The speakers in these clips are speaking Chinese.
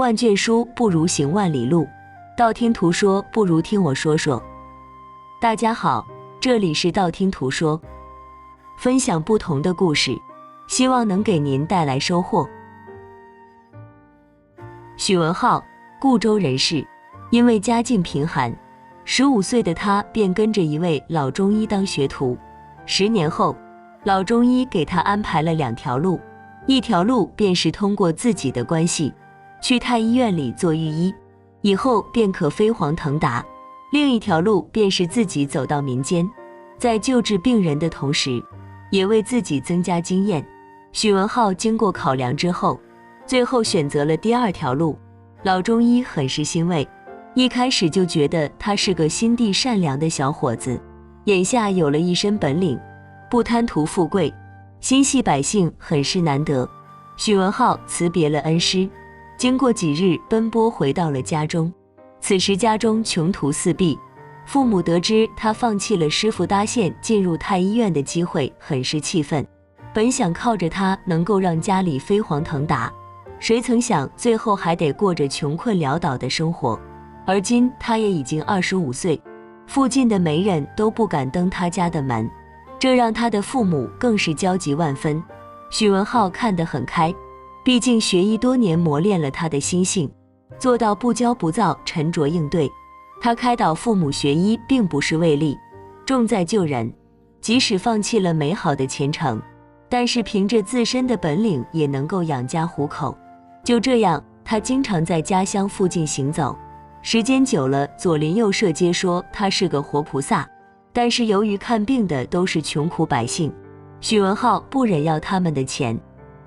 万卷书不如行万里路，道听途说不如听我说说。大家好，这里是道听途说，分享不同的故事，希望能给您带来收获。许文浩，固州人士，因为家境贫寒，15岁的他便跟着一位老中医当学徒。10年后，老中医给他安排了2条路，一条路便是通过自己的关系去太医院里做御医，以后便可飞黄腾达；另一条路便是自己走到民间，在救治病人的同时，也为自己增加经验。许文浩经过考量之后，最后选择了第2条路。老中医很是欣慰，一开始就觉得他是个心地善良的小伙子，眼下有了一身本领，不贪图富贵，心系百姓，很是难得。许文浩辞别了恩师，经过几日奔波回到了家中。此时家中穷途四壁，父母得知他放弃了师傅搭线进入太医院的机会，很是气愤，本想靠着他能够让家里飞黄腾达，谁曾想最后还得过着穷困潦倒的生活。而今他也已经25岁，附近的媒人都不敢登他家的门，这让他的父母更是焦急万分。许文浩看得很开，毕竟学医多年磨练了他的心性，做到不骄不躁，沉着应对。他开导父母学医并不是为利，重在救人，即使放弃了美好的前程，但是凭着自身的本领也能够养家糊口。就这样，他经常在家乡附近行走，时间久了，左邻右舍皆说他是个活菩萨。但是由于看病的都是穷苦百姓，许文浩不忍要他们的钱，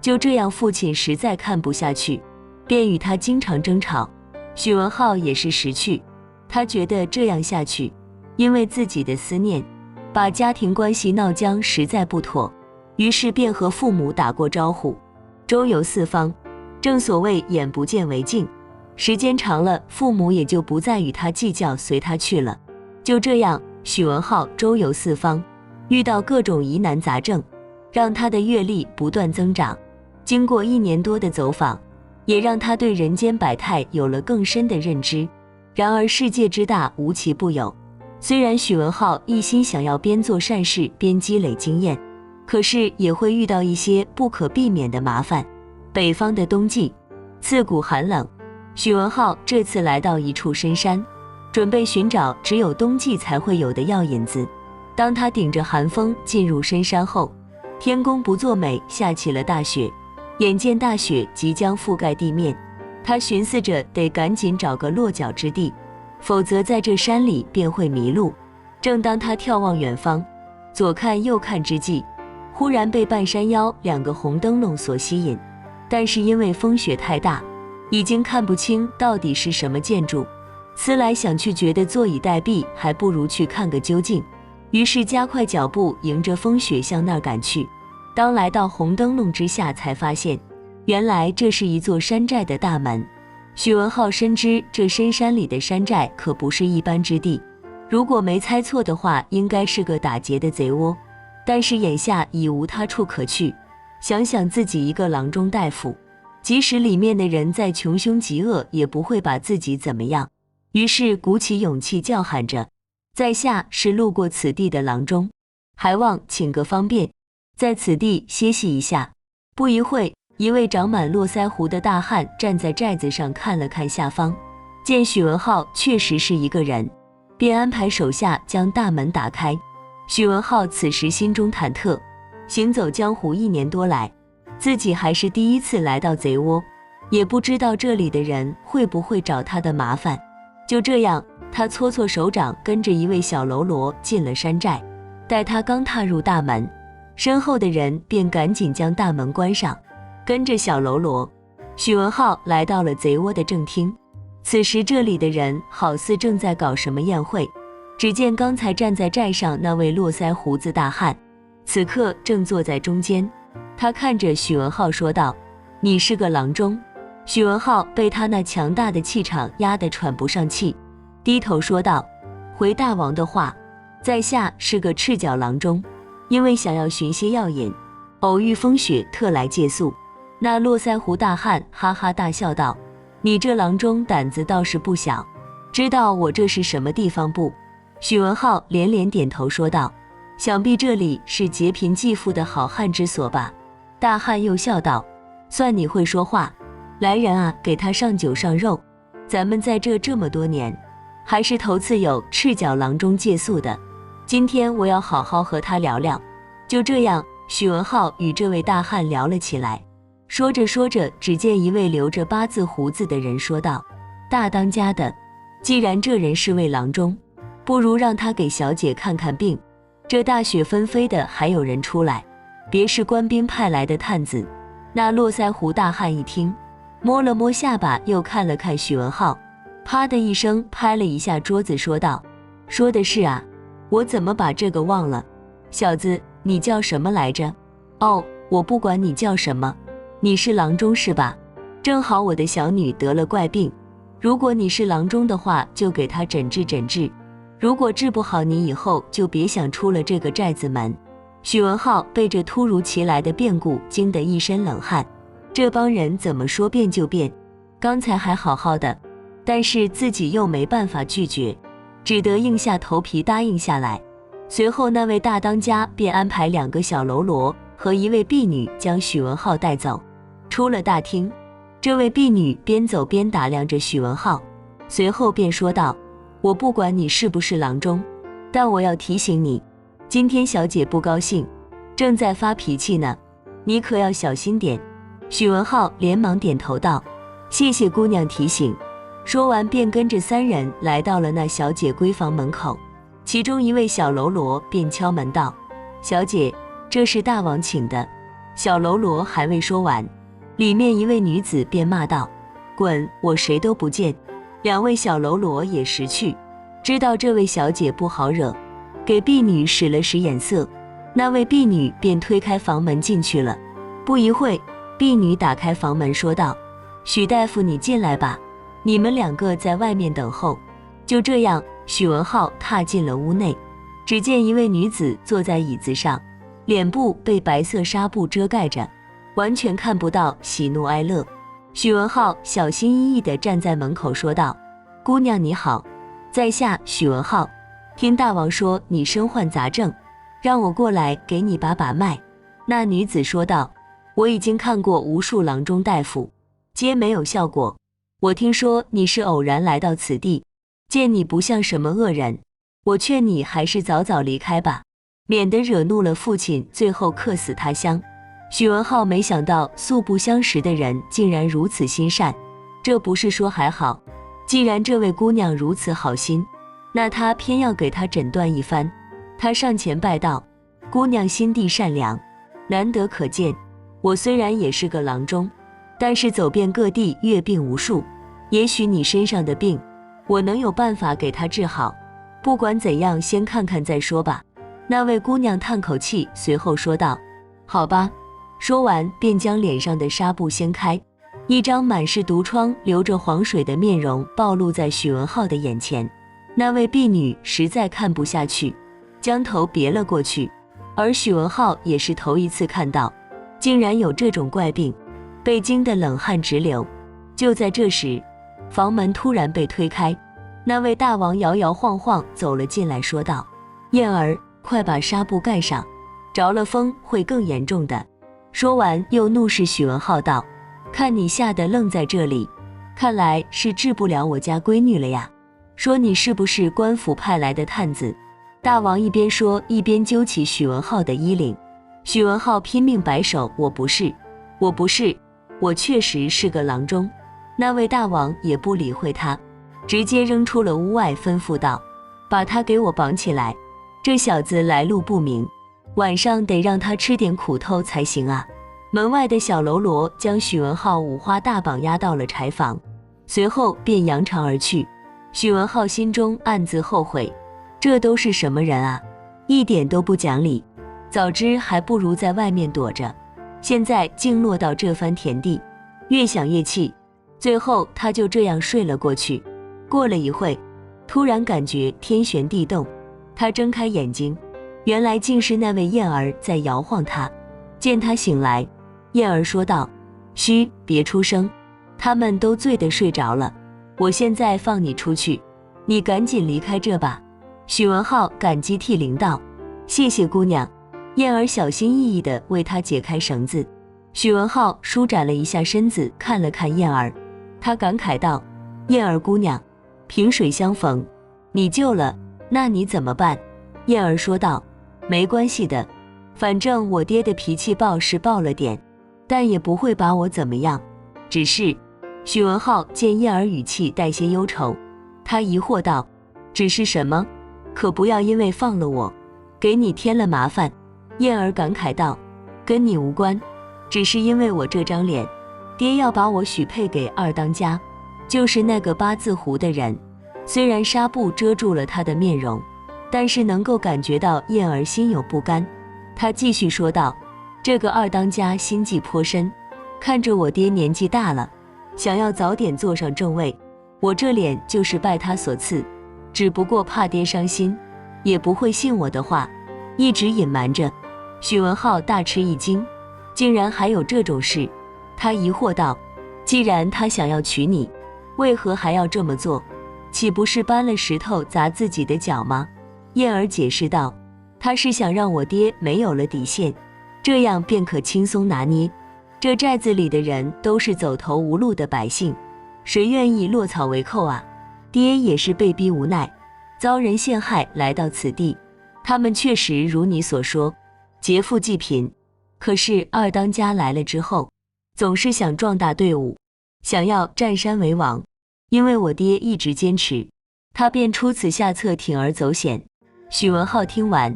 就这样父亲实在看不下去，便与他经常争吵。许文浩也是识趣，他觉得这样下去，因为自己的思念，把家庭关系闹僵实在不妥，于是便和父母打过招呼，周游四方。正所谓眼不见为净，时间长了，父母也就不再与他计较，随他去了。就这样，许文浩周游四方，遇到各种疑难杂症，让他的阅历不断增长。经过1年多的走访，也让他对人间百态有了更深的认知。然而世界之大，无奇不有，虽然许文浩一心想要边做善事边积累经验，可是也会遇到一些不可避免的麻烦。北方的冬季刺骨寒冷，许文浩这次来到一处深山，准备寻找只有冬季才会有的药引子。当他顶着寒风进入深山后，天公不作美，下起了大雪。眼见大雪即将覆盖地面，他寻思着得赶紧找个落脚之地，否则在这山里便会迷路。正当他眺望远方，左看右看之际，忽然被半山腰2个红灯笼所吸引，但是因为风雪太大，已经看不清到底是什么建筑。思来想去，觉得坐以待毙，还不如去看个究竟。于是加快脚步，迎着风雪向那儿赶去。当来到红灯笼之下，才发现原来这是一座山寨的大门。许文浩深知这深山里的山寨可不是一般之地，如果没猜错的话，应该是个打劫的贼窝。但是眼下已无他处可去，想想自己一个郎中大夫，即使里面的人再穷凶极恶，也不会把自己怎么样。于是鼓起勇气叫喊着，在下是路过此地的郎中，还望请个方便，在此地歇息一下。不一会，一位长满络腮胡的大汉站在寨子上看了看下方，见许文浩确实是一个人，便安排手下将大门打开。许文浩此时心中忐忑，行走江湖1年多来，自己还是第一次来到贼窝，也不知道这里的人会不会找他的麻烦。就这样，他搓搓手掌，跟着一位小喽啰进了山寨。待他刚踏入大门，身后的人便赶紧将大门关上，跟着小喽啰，许文浩来到了贼窝的正厅。此时这里的人好似正在搞什么宴会，只见刚才站在寨上那位络腮胡子大汉，此刻正坐在中间。他看着许文浩说道：“你是个郎中？”许文浩被他那强大的气场压得喘不上气，低头说道：“回大王的话，在下是个赤脚郎中，因为想要寻些药引，偶遇风雪，特来借宿。”那络腮胡大汉哈哈大笑道：“你这郎中胆子倒是不小，知道我这是什么地方不？许文浩连连点头说道，想必这里是劫贫济富的好汉之所吧。大汉又笑道，算你会说话，来人啊，给他上酒上肉，咱们在这么多年，还是头次有赤脚郎中借宿的，今天我要好好和他聊聊。就这样，许文浩与这位大汉聊了起来。说着说着，只见一位留着八字胡子的人说道，大当家的，既然这人是位郎中，不如让他给小姐看看病。这大雪纷飞的还有人出来，别是官兵派来的探子。那络腮胡大汉一听，摸了摸下巴，又看了看许文浩，啪的一声拍了一下桌子说道，说的是啊，我怎么把这个忘了？小子，你叫什么来着？哦，我不管你叫什么，你是郎中是吧？正好我的小女得了怪病，如果你是郎中的话，就给她诊治诊治，如果治不好，你以后就别想出了这个寨子门。许文浩被这突如其来的变故惊得一身冷汗，这帮人怎么说变就变？刚才还好好的，但是自己又没办法拒绝，只得硬下头皮答应下来。随后那位大当家便安排2个小喽啰和一位婢女将许文浩带走。出了大厅，这位婢女边走边打量着许文浩，随后便说道，我不管你是不是郎中，但我要提醒你，今天小姐不高兴，正在发脾气呢，你可要小心点。许文浩连忙点头道，谢谢姑娘提醒。说完便跟着3人来到了那小姐闺房门口，其中一位小喽啰便敲门道，小姐，这是大王请的。小喽啰还未说完，里面一位女子便骂道，滚，我谁都不见。2位小喽啰也识趣，知道这位小姐不好惹，给婢女使了使眼色，那位婢女便推开房门进去了。不一会，婢女打开房门说道，许大夫你进来吧，你们2个在外面等候。就这样，许文浩踏进了屋内，只见一位女子坐在椅子上，脸部被白色纱布遮盖着，完全看不到喜怒哀乐。许文浩小心翼翼地站在门口说道，姑娘你好，在下许文浩，听大王说你身患杂症，让我过来给你把把脉。那女子说道，我已经看过无数郎中大夫，皆没有效果，我听说你是偶然来到此地，见你不像什么恶人，我劝你还是早早离开吧，免得惹怒了父亲，最后客死他乡。许文浩没想到素不相识的人竟然如此心善，这不是说还好，既然这位姑娘如此好心，那他偏要给她诊断一番。他上前拜道，姑娘心地善良，难得可见。我虽然也是个郎中，但是走遍各地阅病无数，也许你身上的病，我能有办法给她治好。不管怎样，先看看再说吧。那位姑娘叹口气，随后说道，好吧。说完便将脸上的纱布掀开，一张满是毒疮流着黄水的面容暴露在许文浩的眼前。那位婢女实在看不下去，将头别了过去，而许文浩也是头一次看到竟然有这种怪病，被惊得冷汗直流。就在这时，房门突然被推开，那位大王摇摇晃晃走了进来，说道，燕儿，快把纱布盖上，着了风会更严重的。说完又怒视许文浩道，看你吓得愣在这里，看来是治不了我家闺女了呀，说你是不是官府派来的探子？大王一边说一边揪起许文浩的衣领。许文浩拼命摆手，我不是，我不是，我确实是个郎中。那位大王也不理会他，直接扔出了屋外，吩咐道，把他给我绑起来，这小子来路不明，晚上得让他吃点苦头才行啊。门外的小喽啰将许文浩五花大绑押到了柴房，随后便扬长而去。许文浩心中暗自后悔，这都是什么人啊，一点都不讲理，早知还不如在外面躲着，现在竟落到这番田地，越想越气，最后他就这样睡了过去。过了一会，突然感觉天旋地动，他睁开眼睛，原来竟是那位燕儿在摇晃他。见他醒来，燕儿说道，嘘，别出声，他们都醉得睡着了。我现在放你出去，你赶紧离开这吧。许文浩感激涕零道：谢谢姑娘。燕儿小心翼翼地为他解开绳子。许文浩舒展了一下身子，看了看燕儿，他感慨道：燕儿姑娘，萍水相逢，你救了，那你怎么办？燕儿说道：没关系的，反正我爹的脾气暴是暴了点，但也不会把我怎么样。只是……许文浩见燕儿语气带些忧愁，他疑惑道：只是什么？可不要因为放了我，给你添了麻烦。燕儿感慨道：跟你无关，只是因为我这张脸，爹要把我许配给二当家，就是那个八字胡的人。虽然纱布遮住了他的面容，但是能够感觉到燕儿心有不甘。他继续说道：这个二当家心计颇深，看着我爹年纪大了，想要早点坐上正位，我这脸就是拜他所赐，只不过怕爹伤心，也不会信我的话，一直隐瞒着。许文浩大吃一惊，竟然还有这种事。他疑惑道：既然他想要娶你，为何还要这么做？岂不是搬了石头砸自己的脚吗？燕儿解释道：他是想让我爹没有了底线，这样便可轻松拿捏。这寨子里的人都是走投无路的百姓，谁愿意落草为寇啊？爹也是被逼无奈，遭人陷害来到此地。他们确实如你所说，劫富济贫，可是二当家来了之后，总是想壮大队伍，想要占山为王。因为我爹一直坚持，他便出此下策，铤而走险。许文浩听完，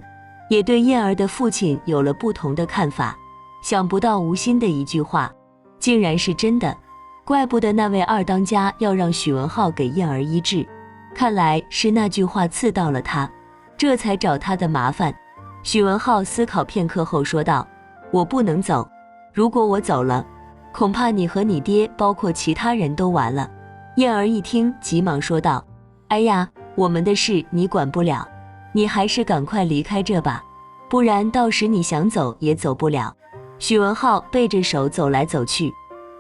也对燕儿的父亲有了不同的看法。想不到吴昕的一句话，竟然是真的，怪不得那位二当家要让许文浩给燕儿医治，看来是那句话刺到了他，这才找他的麻烦。许文浩思考片刻后说道：我不能走，如果我走了，恐怕你和你爹包括其他人都完了。燕儿一听，急忙说道：哎呀，我们的事你管不了，你还是赶快离开这吧，不然到时你想走也走不了。许文浩背着手走来走去，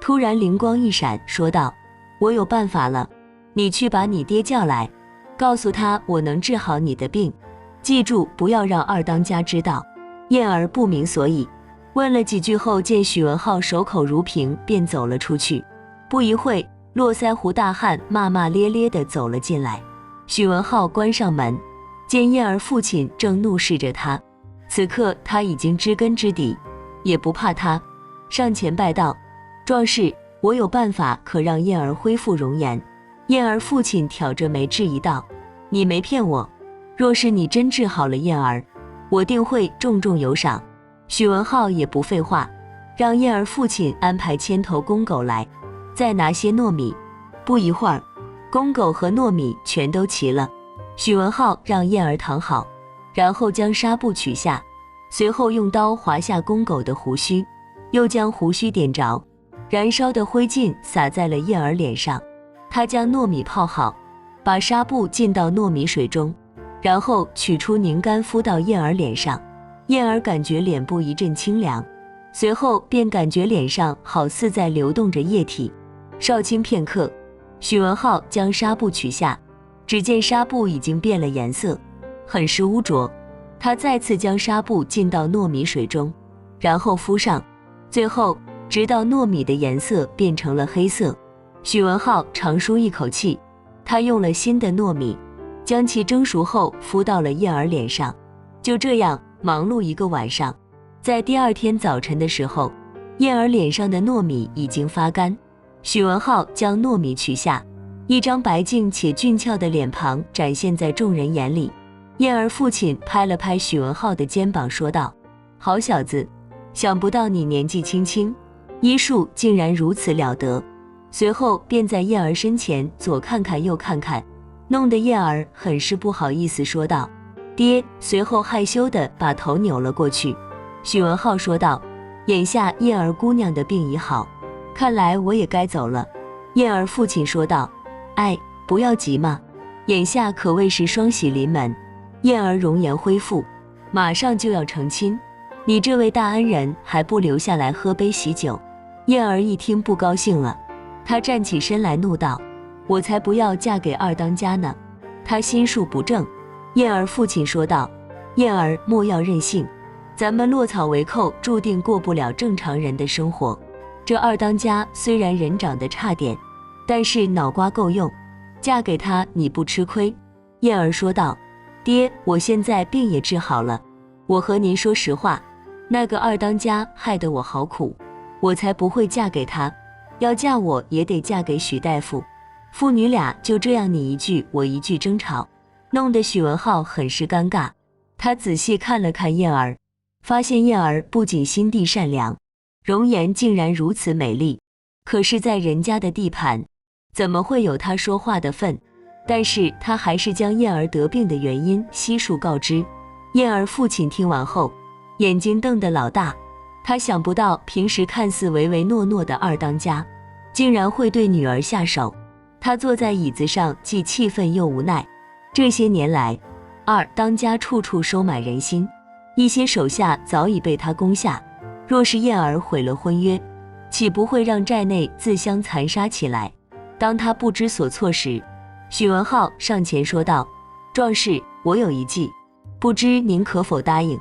突然灵光一闪，说道：我有办法了，你去把你爹叫来，告诉他我能治好你的病，记住不要让二当家知道。燕儿不明所以，问了几句后，见许文浩守口如瓶，便走了出去。不一会，络腮胡大汉骂骂咧咧地走了进来。许文浩关上门，见燕儿父亲正怒视着他，此刻他已经知根知底，也不怕他，上前拜道：壮士，我有办法可让燕儿恢复容颜。燕儿父亲挑着眉质疑道：你没骗我，若是你真治好了燕儿，我定会重重有赏。许文浩也不废话，让燕儿父亲安排牵头公狗来，再拿些糯米。不一会儿，公狗和糯米全都齐了。许文浩让燕儿躺好，然后将纱布取下，随后用刀划下公狗的胡须，又将胡须点着，燃烧的灰烬洒在了燕儿脸上。他将糯米泡好，把纱布浸到糯米水中，然后取出凝干敷到燕儿脸上。燕儿感觉脸部一阵清凉，随后便感觉脸上好似在流动着液体。稍清片刻，许文浩将纱布取下，只见纱布已经变了颜色，很是污浊。他再次将纱布浸到糯米水中，然后敷上，最后直到糯米的颜色变成了黑色。许文浩长舒一口气，他用了新的糯米，将其蒸熟后敷到了燕儿脸上。就这样忙碌一个晚上，在第二天早晨的时候，燕儿脸上的糯米已经发干。许文浩将糯米取下，一张白净且俊俏的脸庞展现在众人眼里。燕儿父亲拍了拍许文浩的肩膀，说道：好小子，想不到你年纪轻轻，医术竟然如此了得。随后便在燕儿身前左看看右看看，弄得燕儿很是不好意思，说道：爹。随后害羞地把头扭了过去。许文浩说道：眼下燕儿姑娘的病已好，看来我也该走了。燕儿父亲说道：哎，不要急嘛，眼下可谓是双喜临门，燕儿容颜恢复，马上就要成亲，你这位大恩人还不留下来喝杯喜酒？燕儿一听不高兴了，他站起身来怒道：我才不要嫁给二当家呢！他心术不正。燕儿父亲说道：燕儿莫要任性，咱们落草为寇，注定过不了正常人的生活。这二当家虽然人长得差点，但是脑瓜够用，嫁给他你不吃亏。燕儿说道：爹，我现在病也治好了，我和您说实话，那个二当家害得我好苦，我才不会嫁给他，要嫁我也得嫁给许大夫。父女俩就这样你一句我一句争吵，弄得许文浩很是尴尬。他仔细看了看燕儿，发现燕儿不仅心地善良，容颜竟然如此美丽，可是在人家的地盘，怎么会有他说话的份？但是他还是将燕儿得病的原因悉数告知。燕儿父亲听完后，眼睛瞪得老大，他想不到平时看似唯唯诺诺的二当家，竟然会对女儿下手。他坐在椅子上，既气愤又无奈。这些年来，二当家处处收买人心，一些手下早已被他攻下。若是燕儿毁了婚约，岂不会让寨内自相残杀起来？当他不知所措时，许文浩上前说道：壮士，我有一计，不知您可否答应？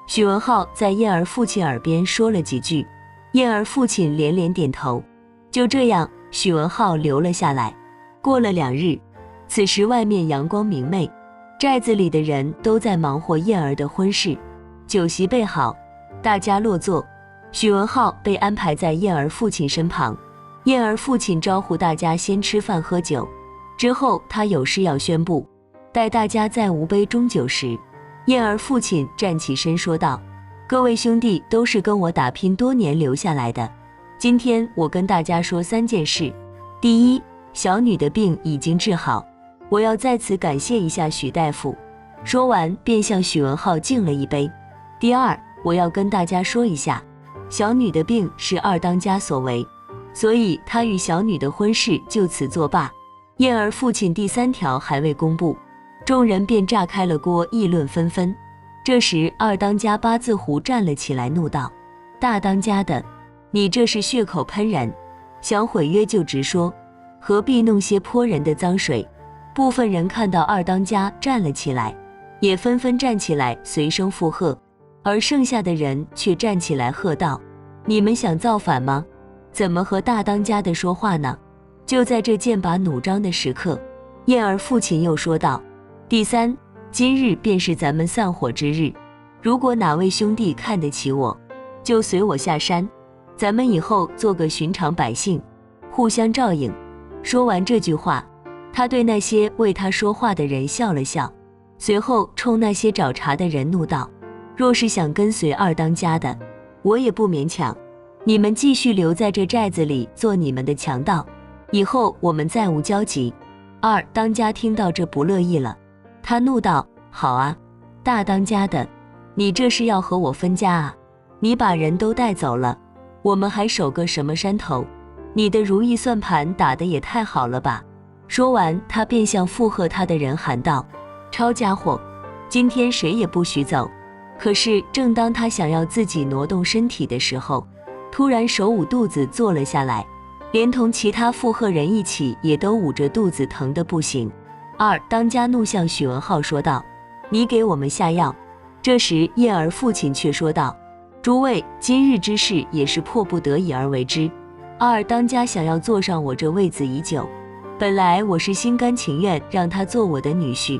许文浩在燕儿父亲耳边说了几句，燕儿父亲连连点头。就这样，许文浩留了下来。过了2日，此时外面阳光明媚，寨子里的人都在忙活燕儿的婚事，酒席备好，大家落座。许文浩被安排在燕儿父亲身旁，燕儿父亲招呼大家先吃饭喝酒，之后他有事要宣布。待大家在无杯中酒时，燕儿父亲站起身说道：各位兄弟都是跟我打拼多年留下来的，今天我跟大家说3件事。第一，小女的病已经治好，我要在此感谢一下许大夫。说完便向许文浩敬了一杯。第二，我要跟大家说一下，小女的病是二当家所为，所以他与小女的婚事就此作罢。燕儿父亲第3条还未公布，众人便炸开了锅，议论纷纷。这时二当家八字胡站了起来，怒道：大当家的，你这是血口喷人，想毁约就直说，何必弄些泼人的脏水？部分人看到二当家站了起来，也纷纷站起来随声附和，而剩下的人却站起来喝道：你们想造反吗？怎么和大当家的说话呢？就在这剑拔弩张的时刻，燕儿父亲又说道：第3，今日便是咱们散伙之日，如果哪位兄弟看得起我，就随我下山，咱们以后做个寻常百姓，互相照应。说完这句话，他对那些为他说话的人笑了笑，随后冲那些找茬的人怒道：若是想跟随二当家的，我也不勉强，你们继续留在这寨子里做你们的强盗，以后我们再无交集。二当家听到这不乐意了，他怒道：好啊，大当家的，你这是要和我分家啊？你把人都带走了，我们还守个什么山头？你的如意算盘打得也太好了吧！说完，他便向附和他的人喊道：抄家伙，今天谁也不许走！可是正当他想要自己挪动身体的时候，突然手捂肚子坐了下来，连同其他附和人一起也都捂着肚子疼得不行。二当家怒向许文浩说道：你给我们下药！这时燕儿父亲却说道：诸位，今日之事也是迫不得已而为之。二当家想要坐上我这位子已久，本来我是心甘情愿让他做我的女婿，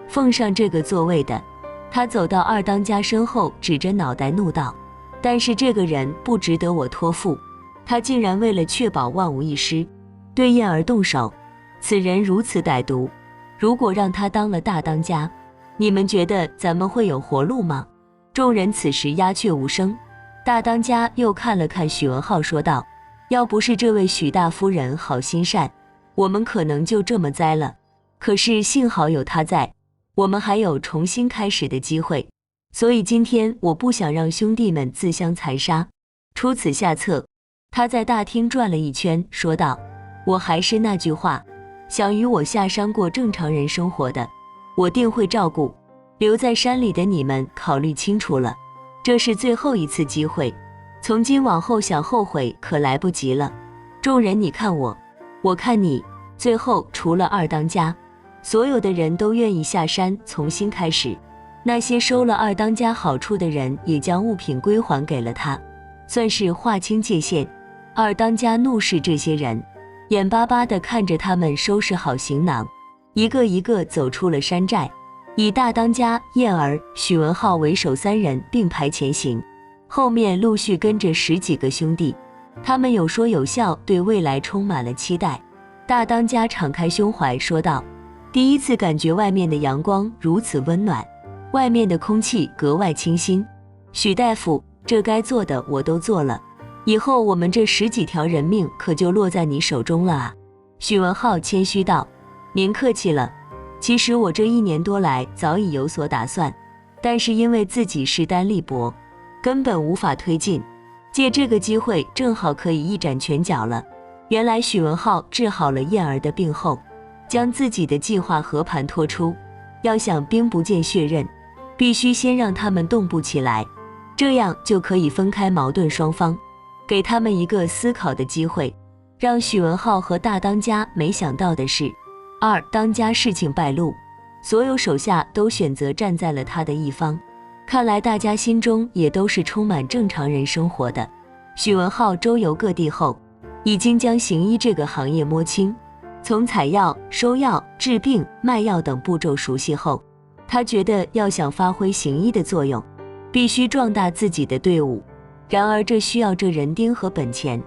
奉上这个座位的。他走到二当家身后，指着脑袋怒道：但是这个人不值得我托付，他竟然为了确保万无一失，对燕儿动手，此人如此歹毒，如果让他当了大当家，你们觉得咱们会有活路吗？众人此时鸦雀无声。大当家又看了看许文浩说道：要不是这位许大夫人好心善，我们可能就这么栽了，可是幸好有他在，我们还有重新开始的机会，所以今天我不想让兄弟们自相残杀。出此下策，他在大厅转了一圈，说道：我还是那句话，想与我下山过正常人生活的，我定会照顾，留在山里的你们考虑清楚了，这是最后一次机会，从今往后想后悔可来不及了。众人你看我，我看你最后除了二当家，所有的人都愿意下山重新开始。那些收了二当家好处的人也将物品归还给了他，算是划清界限。二当家怒视这些人，眼巴巴地看着他们收拾好行囊，一个一个走出了山寨，以大当家燕儿、许文浩为首3人并排前行，后面陆续跟着10几个兄弟，他们有说有笑，对未来充满了期待。大当家敞开胸怀说道：第一次感觉外面的阳光如此温暖，外面的空气格外清新。许大夫，这该做的我都做了，以后我们这10几条人命可就落在你手中了啊。许文浩谦虚道：您客气了，其实我这1年多来早已有所打算，但是因为自己势单力薄，根本无法推进，借这个机会正好可以一展拳脚了。原来许文浩治好了燕儿的病后，将自己的计划和盘托出，要想兵不见血刃，必须先让他们动不起来，这样就可以分开矛盾双方，给他们一个思考的机会。让许文浩和大当家没想到的是，二当家事情败露，所有手下都选择站在了他的一方。看来大家心中也都是充满正常人生活的。许文浩周游各地后，已经将行医这个行业摸清，从采药、收药、治病、卖药等步骤熟悉后，他觉得要想发挥行医的作用，必须壮大自己的队伍。然而这需要这人丁和本钱，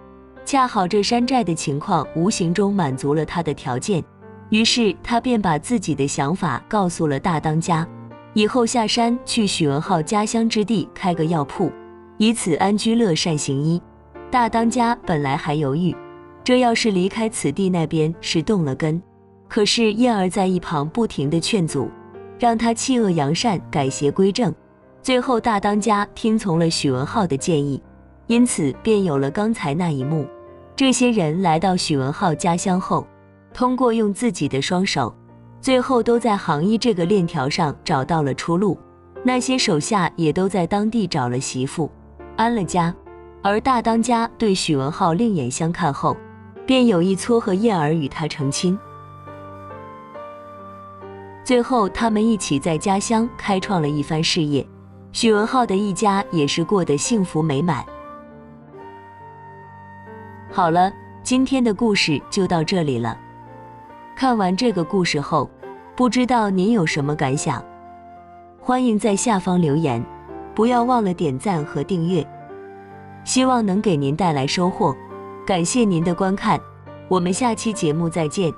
恰好这山寨的情况无形中满足了他的条件，于是他便把自己的想法告诉了大当家，以后下山去许文浩家乡之地开个药铺，以此安居乐善行医。大当家本来还犹豫，这要是离开此地那边是动了根，可是燕儿在一旁不停地劝阻，让他弃恶扬善，改邪归正。最后大当家听从了许文浩的建议，因此便有了刚才那一幕。这些人来到许文浩家乡后，通过用自己的双手，最后都在行医这个链条上找到了出路。那些手下也都在当地找了媳妇，安了家。而大当家对许文浩另眼相看后，便有意撮合燕儿与他成亲。最后他们一起在家乡开创了一番事业，许文浩的一家也是过得幸福美满。好了，今天的故事就到这里了。看完这个故事后，不知道您有什么感想？欢迎在下方留言，不要忘了点赞和订阅，希望能给您带来收获。感谢您的观看，我们下期节目再见。